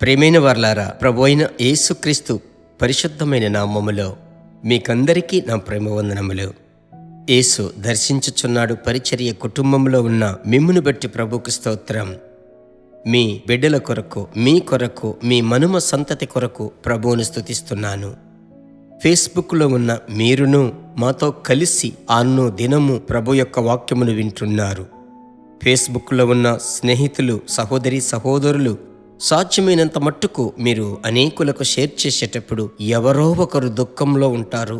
ప్రియమైన వారలారా, ప్రభు అయిన యేసుక్రీస్తు పరిశుద్ధమైన నామములో మీకందరికీ నా ప్రేమ వందనములు. యేసు దర్శించుచున్నాడు పరిచర్య కుటుంబంలో ఉన్న మిమ్మును బట్టి ప్రభుకు స్తోత్రం. మీ బిడ్డల కొరకు, మీ కొరకు, మీ మనుమ సంతతి కొరకు ప్రభువును స్తుతిస్తున్నాను. ఫేస్బుక్లో ఉన్న మీరును మాతో కలిసి అన్ను దినము ప్రభు యొక్క వాక్యమును వింటున్నారు. ఫేస్బుక్లో ఉన్న స్నేహితులు, సహోదరి సహోదరులు సాధ్యమైనంత మట్టుకు మీరు అనేకులకు షేర్ చేసేటప్పుడు ఎవరో ఒకరు దుఃఖంలో ఉంటారు,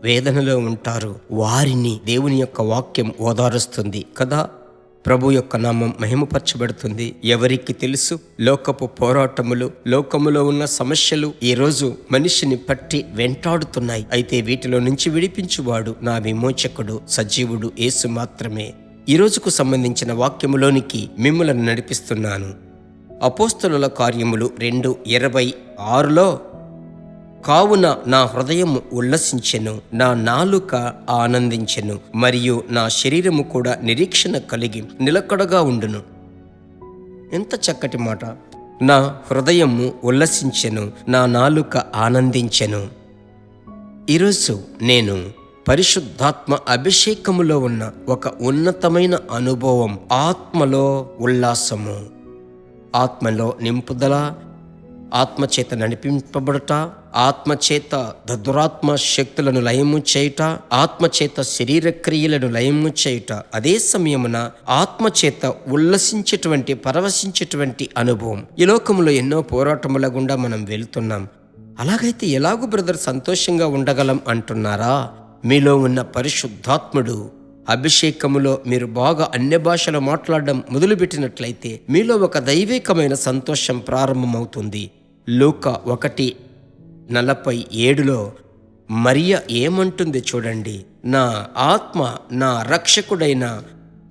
వేదనలో ఉంటారు. వారిని దేవుని యొక్క వాక్యం ఓదారుస్తుంది కదా. ప్రభు యొక్క నామం మహిమపరచబడుతుంది. ఎవరికి తెలుసు, లోకపు పోరాటములు, లోకములో ఉన్న సమస్యలు ఈరోజు మనిషిని పట్టి వెంటాడుతున్నాయి. అయితే వీటిలో నుంచి విడిపించువాడు నా విమోచకుడు, సజీవుడు యేసు మాత్రమే. ఈ రోజుకు సంబంధించిన వాక్యములోనికి మిమ్ములను నడిపిస్తున్నాను. అపోస్తలుల కార్యములు 2:26లో, కావున నా హృదయము ఉల్లసించెను, నా నాలుక ఆనందించెను, మరియు నా శరీరము కూడా నిరీక్షణ కలిగి నిలకడగా ఉండును. ఎంత చక్కటి మాట! నా హృదయము ఉల్లసించెను, నా నాలుక ఆనందించెను. ఈరోజు నేను పరిశుద్ధాత్మ అభిషేకములో ఉన్న ఒక ఉన్నతమైన అనుభవం, ఆత్మలో ఉల్లాసము, ఆత్మలో నింపుదల, ఆత్మచేత నడిపింపబడుట, ఆత్మచేత దురాత్మ శక్తులను లయము చేయుట, ఆత్మచేత శరీర క్రియలను లయము చేయుట, అదే సమయమున ఆత్మచేత ఉల్లసించేటువంటి, పరవశించేటువంటి అనుభవం. ఈ లోకములో ఎన్నో పోరాటముల గుండా మనం వెళ్తున్నాం. అలాగైతే ఎలాగూ బ్రదర్ సంతోషంగా ఉండగలం అంటున్నారా? మీలో ఉన్న పరిశుద్ధాత్ముడు అభిషేకములో మీరు బాగా అన్య భాషలో మాట్లాడడం మొదలుపెట్టినట్లయితే మీలో ఒక దైవికమైన సంతోషం ప్రారంభమవుతుంది. లూకా 1:47లో మరియ ఏమంటుంది చూడండి, నా ఆత్మ నా రక్షకుడైన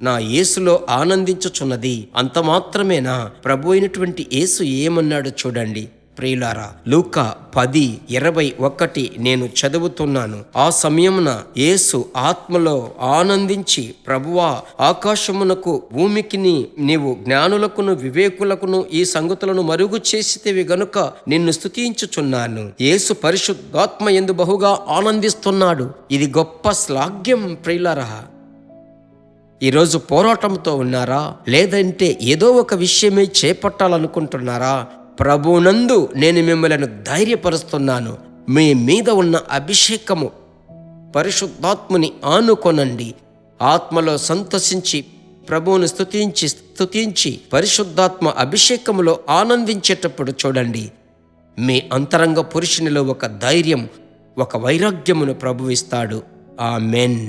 నా యేసులో ఆనందించుచున్నది. అంత మాత్రమేనా? ప్రభు అయినటువంటి యేసు ఏమన్నాడు చూడండి ప్రియులారా. లూకా 10:21 నేను చదువుతున్నాను. ఆ సమయమున యేసు ఆత్మలో ఆనందించి, ప్రభువా, ఆకాశమునకు భూమికిని నీవు జ్ఞానులకును వివేకులకును ఈ సంగతులను మరుగు చేసితివి గనుక నిన్ను స్తుతించుచున్నాను. యేసు పరిశుద్ధాత్మ యందు బహుగా ఆనందిస్తున్నాడు. ఇది గొప్ప శ్లాఘ్యం ప్రియులారా. ఈరోజు పోరాటంతో ఉన్నారా? లేదంటే ఏదో ఒక విషయమే చేపట్టాలనుకుంటున్నారా? ప్రభునందు నేను మిమ్మల్ని ధైర్యపరుస్తున్నాను. మీ మీద ఉన్న అభిషేకము పరిశుద్ధాత్మని ఆనుకొనండి. ఆత్మలో సంతోషించి ప్రభువును స్తుతించి పరిశుద్ధాత్మ అభిషేకములో ఆనందించేటప్పుడు చూడండి, మీ అంతరంగ పురుషునిలో ఒక ధైర్యం, ఒక వైరాగ్యమును ప్రభువు ఇస్తాడు. ఆమెన్.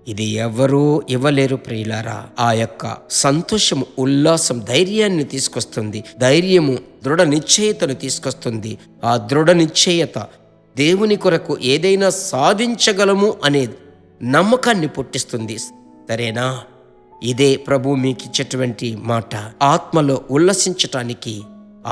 ఇది ఎవరూ ఇవ్వలేరు ప్రియులారా. ఆ యొక్క సంతోషము, ఉల్లాసం ధైర్యాన్ని తీసుకొస్తుంది. ధైర్యము దృఢ నిశ్చయతను తీసుకొస్తుంది. ఆ దృఢ నిశ్చయత దేవుని కొరకు ఏదైనా సాధించగలము అనే నమ్మకాన్ని పుట్టిస్తుంది. సరేనా? ఇదే ప్రభు మీకు ఇచ్చేటువంటి మాట. ఆత్మలో ఉల్లసించటానికి,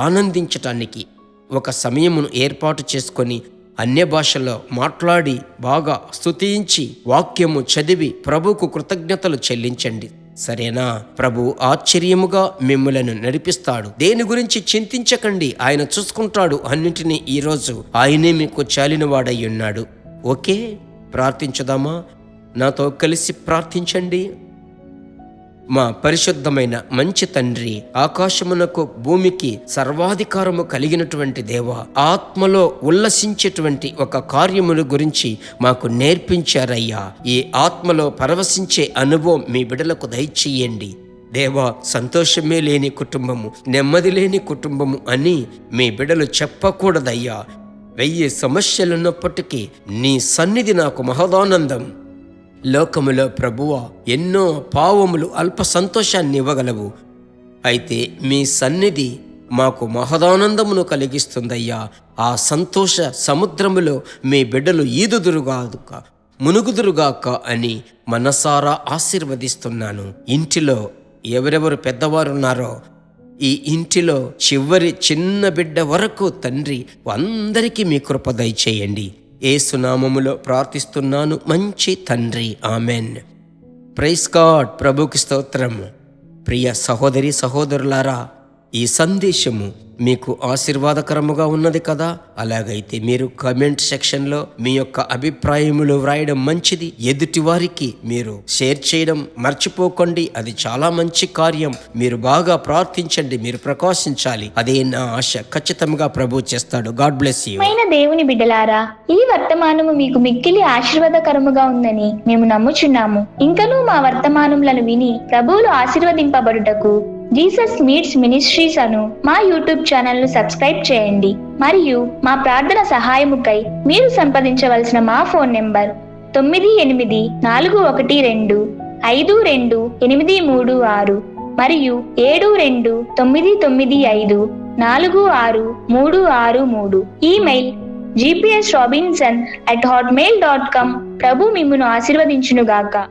ఆనందించటానికి ఒక సమయమును ఏర్పాటు చేసుకొని అన్య భాషలో మాట్లాడి బాగా స్తుతించి వాక్యము చదివి ప్రభుకు కృతజ్ఞతలు చెల్లించండి. సరేనా? ప్రభు ఆశ్చర్యముగా మిమ్మలను నడిపిస్తాడు. దేని గురించి చింతించకండి, ఆయన చూసుకుంటాడు అన్నింటినీ. ఈరోజు ఆయనే మీకు చాలిన వాడై ఉన్నాడు. ఓకే, ప్రార్థించుదామా? నాతో కలిసి ప్రార్థించండి. మా పరిశుద్ధమైన మంచి తండ్రి, ఆకాశమునకు భూమికి సర్వాధికారము కలిగినటువంటి దేవా, ఆత్మలో ఉల్లసించేటువంటి ఒక కార్యమును గురించి మాకు నేర్పించారయ్యా. ఈ ఆత్మలో పరవశించే అనుభవం మీ బిడ్డలకు దయచేయండి దేవా. సంతోషమే లేని కుటుంబము, నెమ్మది లేని కుటుంబము అని మీ బిడ్డలు చెప్పకూడదయ్యా. 1000 సమస్యలున్నప్పటికీ నీ సన్నిధి నాకు మహదానందం. లోకములో ప్రభువా, ఎన్నో పావములు అల్ప సంతోషాన్ని ఇవ్వగలవు. అయితే మీ సన్నిధి మాకు మహదానందమును కలిగిస్తుందయ్యా. ఆ సంతోష సముద్రములో మీ బిడ్డలు ఈదుదురుగాక, మునుగుదురుగాక అని మనసారా ఆశీర్వదిస్తున్నాను. ఇంటిలో ఎవరెవరు పెద్దవారున్నారో, ఈ ఇంటిలో చివరి చిన్న బిడ్డ వరకు తండ్రి అందరికీ మీ కృప దయచేయండి. యేసు నామములో ప్రార్థిస్తున్నాను మంచి తండ్రి, ఆమెన్. Praise God. ప్రభుకి స్తోత్రం. ప్రియ సహోదరి సహోదరులారా, ఈ సందేశము మీకు ఆశీర్వాదకరముగా ఉన్నది కదా? అలాగైతే మీరు కామెంట్ సెక్షన్లో మీ యొక్క అభిప్రాయములు వ్రాయడం మంచిది. ఎదుటి వారికి మీరు షేర్ చేయడం మర్చిపోకండి. అది చాలా మంచి కార్యం. మీరు బాగా ప్రార్థించండి, మీరు ప్రకాశించాలి. అదే నా ఆశ. ఖచ్చితంగా ప్రభు చేస్తాడు. God bless you. దేవుని బిడ్డలారా, ఈ వర్తమానము మీకు మిక్కిలి ఆశీర్వాదకరముగా ఉందని మేము నమ్ముచున్నాము. ఇంకనూ మా వర్తమానములను విని ప్రభువులు ఆశీర్వదింపబడుటకు జీసస్ మీట్స్ మినిస్ట్రీస్ అను మా యూట్యూబ్ ఛానల్ ను సబ్స్క్రైబ్ చేయండి. మరియు మా ప్రార్థన సహాయముకై మీరు సంప్రదించవలసిన మా ఫోన్ నెంబర్ 9842528236 మరియు 7299546363. Email gpsrobinson@hotmail.com. ప్రభు మిమ్మును ఆశీర్వదించునుగాక.